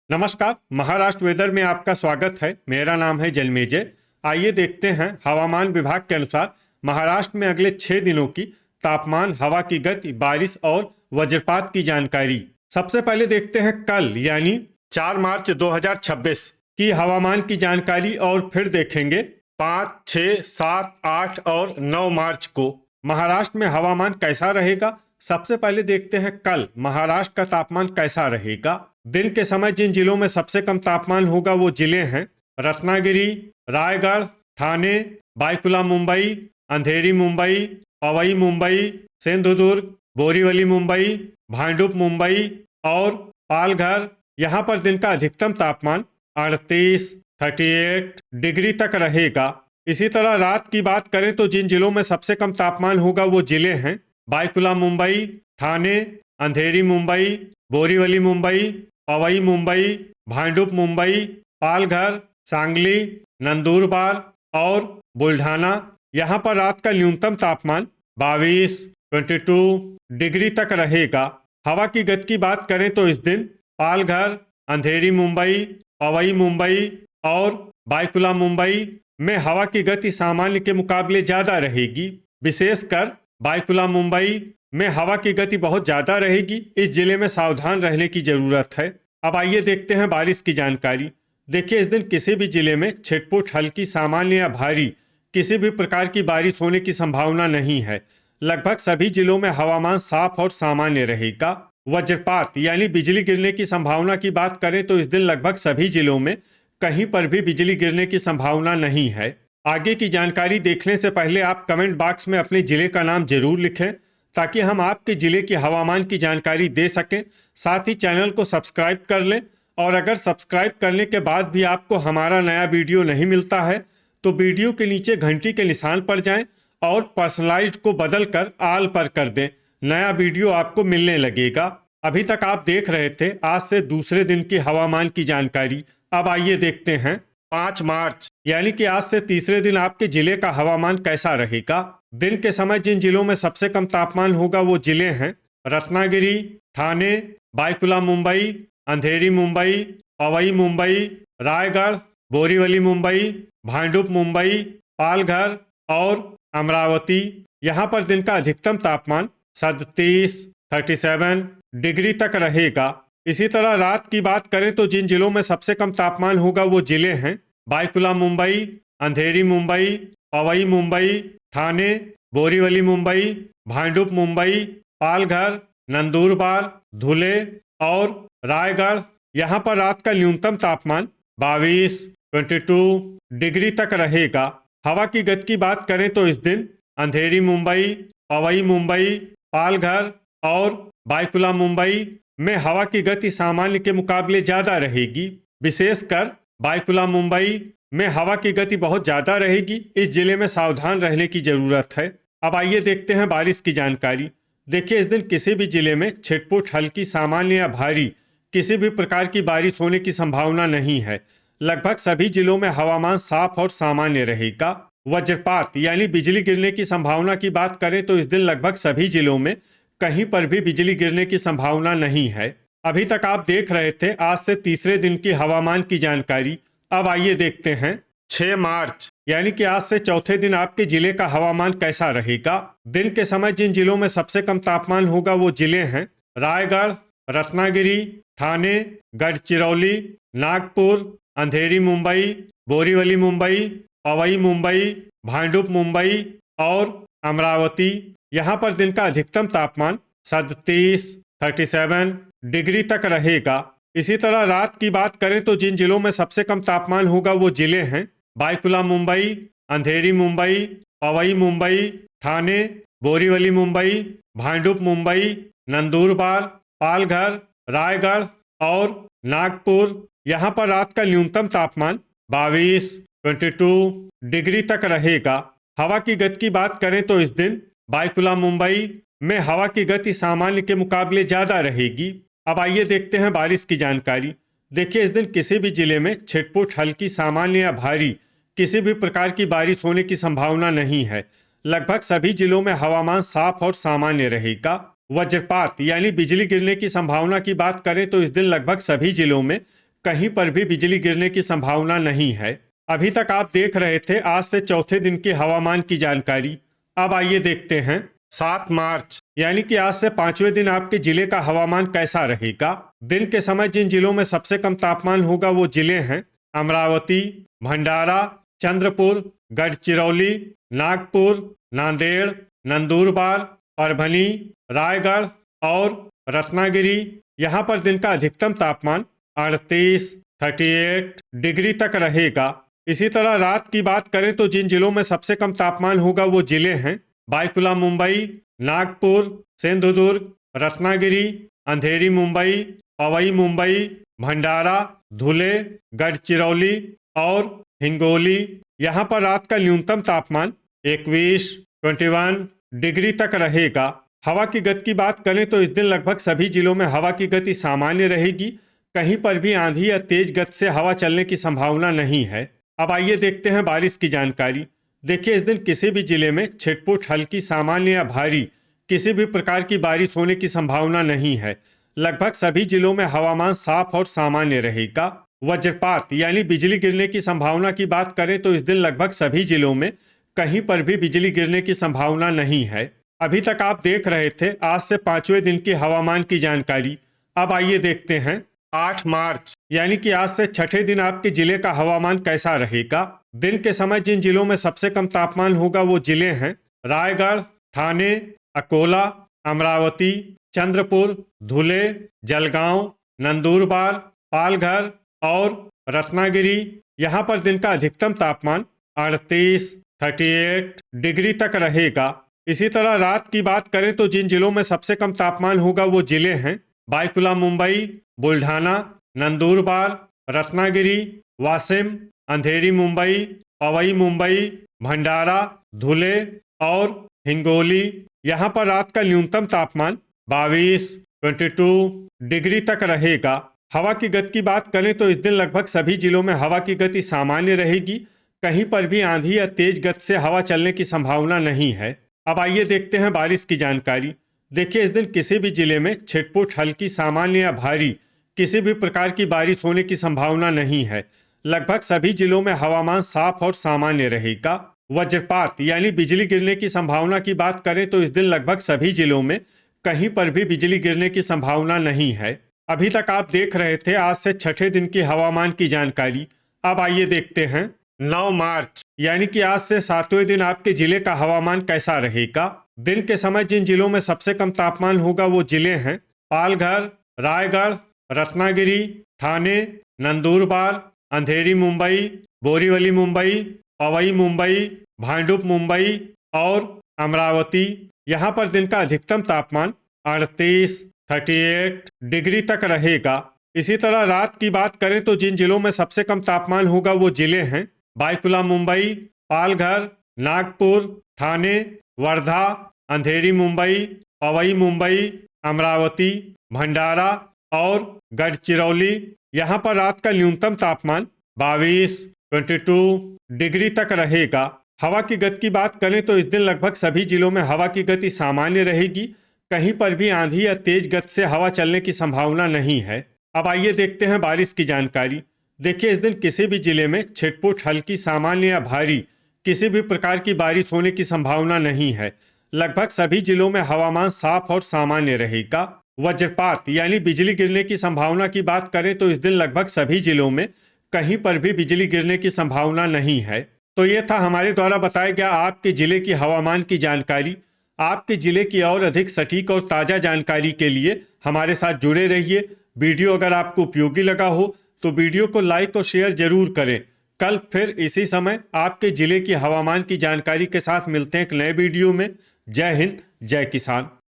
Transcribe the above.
नमस्कार। महाराष्ट्र वेदर में आपका स्वागत है। मेरा नाम है जलमेजय। आइए देखते हैं हवामान विभाग के अनुसार महाराष्ट्र में अगले 6 दिनों की तापमान, हवा की गति, बारिश और वज्रपात की जानकारी। सबसे पहले देखते हैं कल यानी 4 मार्च 2026 की हवामान की जानकारी और फिर देखेंगे 5, 6, 7, 8 और 9 मार्च को महाराष्ट्र में हवामान कैसा रहेगा। सबसे पहले देखते हैं कल महाराष्ट्र का तापमान कैसा रहेगा। दिन के समय जिन जिलों में सबसे कम तापमान होगा वो जिले हैं रत्नागिरी, रायगढ़, ठाणे, बायकुला मुंबई, अंधेरी मुंबई, पवई मुंबई, सिंधुदुर्ग, बोरीवली मुंबई, भांडुप मुंबई और पालघर। यहाँ पर दिन का अधिकतम तापमान 38 डिग्री तक रहेगा। इसी तरह रात की बात करें तो जिन जिलों में सबसे कम तापमान होगा वो जिले हैं बायकुला मुंबई, ठाणे, अंधेरी मुंबई, बोरीवली मुंबई, पवई मुंबई, भांडुप मुंबई, पालघर, सांगली, नंदुरबार और बुल्ढाना। यहाँ पर रात का न्यूनतम तापमान 22 डिग्री तक रहेगा। हवा की गति की बात करें तो इस दिन पालघर, अंधेरी मुंबई, पवई मुंबई और बायकुला मुंबई में हवा की गति सामान्य के मुकाबले ज़्यादा रहेगी। विशेषकर बायकुला मुंबई में हवा की गति बहुत ज़्यादा रहेगी। इस जिले में सावधान रहने की ज़रूरत है। अब आइए देखते हैं बारिश की जानकारी। देखिए, इस दिन किसी भी जिले में छिटपुट, हल्की, सामान्य या भारी किसी भी प्रकार की बारिश होने की संभावना नहीं है। लगभग सभी जिलों में हवामान साफ और सामान्य रहेगा। वज्रपात यानी बिजली गिरने की संभावना की बात करें तो इस दिन लगभग सभी जिलों में कहीं पर भी बिजली गिरने की संभावना नहीं है। आगे की जानकारी देखने से पहले आप कमेंट बॉक्स में अपने जिले का नाम जरूर लिखें ताकि हम आपके जिले की हवामान की जानकारी दे सकें। साथ ही चैनल को सब्सक्राइब कर लें और अगर सब्सक्राइब करने के बाद भी आपको हमारा नया वीडियो नहीं मिलता है तो वीडियो के नीचे घंटी के निशान पर जाएं और पर्सनलाइज्ड को बदल कर आल पर कर दें। नया वीडियो आपको मिलने लगेगा। अभी तक आप देख रहे थे आज से दूसरे दिन की हवामान की जानकारी। अब आइए देखते हैं 5 मार्च यानी कि आज से तीसरे दिन आपके जिले का हवामान कैसा रहेगा। दिन के समय जिन जिलों में सबसे कम तापमान होगा वो जिले हैं रत्नागिरी, ठाणे, बायकुला मुंबई, अंधेरी मुंबई, पवई मुंबई, रायगढ़, बोरीवली मुंबई, भांडुप मुंबई, पालघर और अमरावती। यहाँ पर दिन का अधिकतम तापमान 37 डिग्री तक रहेगा। इसी तरह रात की बात करें तो जिन जिलों में सबसे कम तापमान होगा वो जिले हैं बायकुला मुंबई, अंधेरी मुंबई, पवई मुंबई, ठाणे, बोरीवली मुंबई, भांडुप मुंबई, पालघर, नंदुरबार, धुले और रायगढ़। यहाँ पर रात का न्यूनतम तापमान 22 डिग्री तक रहेगा। हवा की गति की बात करें तो इस दिन अंधेरी मुंबई, पवई मुंबई, पालघर और बायकुला मुंबई में हवा की गति सामान्य के मुकाबले ज़्यादा रहेगी। विशेषकर बायकुला मुंबई में हवा की गति बहुत ज़्यादा रहेगी। इस जिले में सावधान रहने की ज़रूरत है। अब आइए देखते हैं बारिश की जानकारी। देखिए, इस दिन किसी भी जिले में छिटपुट, हल्की, सामान्य या भारी किसी भी प्रकार की बारिश होने की संभावना नहीं है। लगभग सभी जिलों में हवामान साफ और सामान्य रहेगा। वज्रपात यानी बिजली गिरने की संभावना की बात करें तो इस दिन लगभग सभी जिलों में कहीं पर भी बिजली गिरने की संभावना नहीं है। अभी तक आप देख रहे थे आज से तीसरे दिन की हवामान की जानकारी। अब आइए देखते हैं 6 मार्च यानी कि आज से चौथे दिन आपके जिले का हवामान कैसा रहेगा। दिन के समय जिन जिलों में सबसे कम तापमान होगा वो जिले हैं रायगढ़, रत्नागिरी, ठाणे, गढ़चिरौली, नागपुर, अंधेरी मुंबई, बोरीवली मुंबई, पवई मुंबई, भांडुप मुंबई और अमरावती। यहाँ पर दिन का अधिकतम तापमान 37 डिग्री तक रहेगा। इसी तरह रात की बात करें तो जिन जिलों में सबसे कम तापमान होगा वो जिले हैं बायकुला मुंबई, अंधेरी मुंबई, पवई मुंबई, ठाणे, बोरीवली मुंबई, भांडुप मुंबई, नंदुरबार, पालघर, रायगढ़ और नागपुर। यहाँ पर रात का न्यूनतम तापमान 22 डिग्री तक रहेगा। हवा की गति की बात करें तो इस दिन बायकुला मुंबई में हवा की गति सामान्य के मुकाबले ज़्यादा रहेगी। अब आइए देखते हैं बारिश की जानकारी। देखिए, इस दिन किसी भी जिले में छिटपुट, हल्की, सामान्य या भारी किसी भी प्रकार की बारिश होने की संभावना नहीं है। लगभग सभी जिलों में हवामान साफ और सामान्य रहेगा। वज्रपात यानी बिजली गिरने की संभावना की बात करें तो इस दिन लगभग सभी जिलों में कहीं पर भी बिजली गिरने की संभावना नहीं है। अभी तक आप देख रहे थे आज से चौथे दिन की हवामान की जानकारी। अब आइए देखते हैं 7 मार्च यानी कि आज से 5वें दिन आपके जिले का हवामान कैसा रहेगा। दिन के समय जिन जिलों में सबसे कम तापमान होगा वो जिले हैं अमरावती, भंडारा, चंद्रपुर, गढ़चिरौली, नागपुर, नांदेड़, नंदुरबार, परभनी, रायगढ़ और रत्नागिरी। यहाँ पर दिन का अधिकतम तापमान 38 डिग्री तक रहेगा। इसी तरह रात की बात करें तो जिन जिलों में सबसे कम तापमान होगा वो जिले हैं बायकुला मुंबई, नागपुर, सिंधुदुर्ग, रत्नागिरी, अंधेरी मुंबई, पवई मुंबई, भंडारा, धुले, गढ़चिरौली और हिंगोली। यहाँ पर रात का न्यूनतम तापमान 21 डिग्री तक रहेगा। हवा की गति की बात करें तो इस दिन लगभग सभी जिलों में हवा की गति सामान्य रहेगी। कहीं पर भी आंधी या तेज गति से हवा चलने की संभावना नहीं है। अब आइए देखते हैं बारिश की जानकारी। देखिए, इस दिन किसी भी जिले में छिटपुट, हल्की, सामान्य या भारी किसी भी प्रकार की बारिश होने की संभावना नहीं है। लगभग सभी जिलों में हवामान साफ और सामान्य रहेगा। वज्रपात यानी बिजली गिरने की संभावना की बात करें तो इस दिन लगभग सभी जिलों में कहीं पर भी बिजली गिरने की संभावना नहीं है। अभी तक आप देख रहे थे आज से 5वें दिन की हवामान की जानकारी। अब आइए देखते हैं 8 मार्च यानी कि आज से छठे दिन आपके जिले का हवामान कैसा रहेगा। दिन के समय जिन जिलों में सबसे कम तापमान होगा वो जिले हैं रायगढ़, ठाणे, अकोला, अमरावती, चंद्रपुर, धुले, जलगांव, नंदुरबार, पालघर और रत्नागिरी। यहाँ पर दिन का अधिकतम तापमान 38 डिग्री तक रहेगा। इसी तरह रात की बात करें तो जिन जिलों में सबसे कम तापमान होगा वो जिले हैं बायकुला मुंबई, बुल्ढाना, नंदुरबार, रत्नागिरी, वाशिम, अंधेरी मुंबई, पवई मुंबई, भंडारा, धुले और हिंगोली। यहाँ पर रात का न्यूनतम तापमान 22 डिग्री तक रहेगा। हवा की गति की बात करें तो इस दिन लगभग सभी जिलों में हवा की गति सामान्य रहेगी। कहीं पर भी आंधी या तेज गति से हवा चलने की संभावना नहीं है। अब आइए देखते हैं बारिश की जानकारी। देखिए, इस दिन किसी भी जिले में छिटपुट, हल्की, सामान्य या भारी किसी भी प्रकार की बारिश होने की संभावना नहीं है। लगभग सभी जिलों में हवामान साफ और सामान्य रहेगा। वज्रपात यानी बिजली गिरने की संभावना की बात करें तो इस दिन लगभग सभी जिलों में कहीं पर भी बिजली गिरने की संभावना नहीं है। अभी तक आप देख रहे थे आज से छठे दिन की हवामान की जानकारी। अब आइए देखते हैं 9 मार्च यानी कि आज से 7वें दिन आपके जिले का हवामान कैसा रहेगा। दिन के समय जिन जिलों में सबसे कम तापमान होगा वो जिले हैं पालघर, रायगढ़, रत्नागिरी, ठाणे, नंदुरबार, अंधेरी मुंबई, बोरीवली मुंबई, पवई मुंबई, भांडुप मुंबई और अमरावती। यहाँ पर दिन का अधिकतम तापमान 38 डिग्री तक रहेगा। इसी तरह रात की बात करें तो जिन जिलों में सबसे कम तापमान होगा वो जिले हैं बायकुला मुंबई, पालघर, नागपुर, ठाणे, वर्धा, अंधेरी मुंबई, पवई मुंबई, अमरावती, भंडारा और गढ़चिरौली। यहाँ पर रात का न्यूनतम तापमान 22 डिग्री तक रहेगा। हवा की गति की बात करें तो इस दिन लगभग सभी जिलों में हवा की गति सामान्य रहेगी। कहीं पर भी आंधी या तेज गति से हवा चलने की संभावना नहीं है। अब आइए देखते हैं बारिश की जानकारी। देखिए, इस दिन किसी भी जिले में छिटपुट, हल्की, सामान्य या भारी किसी भी प्रकार की बारिश होने की संभावना नहीं है। लगभग सभी जिलों में हवामान साफ और सामान्य रहेगा। वज्रपात यानी बिजली गिरने की संभावना की बात करें तो इस दिन लगभग सभी जिलों में कहीं पर भी बिजली गिरने की संभावना नहीं है। तो ये था हमारे द्वारा बताया गया आपके जिले की हवामान की जानकारी। आपके जिले की और अधिक सटीक और ताज़ा जानकारी के लिए हमारे साथ जुड़े रहिए। वीडियो अगर आपको उपयोगी लगा हो तो वीडियो को लाइक और शेयर जरूर करें। कल फिर इसी समय आपके जिले की हवामान की जानकारी के साथ मिलते हैं एक नए वीडियो में। जय हिंद, जय किसान।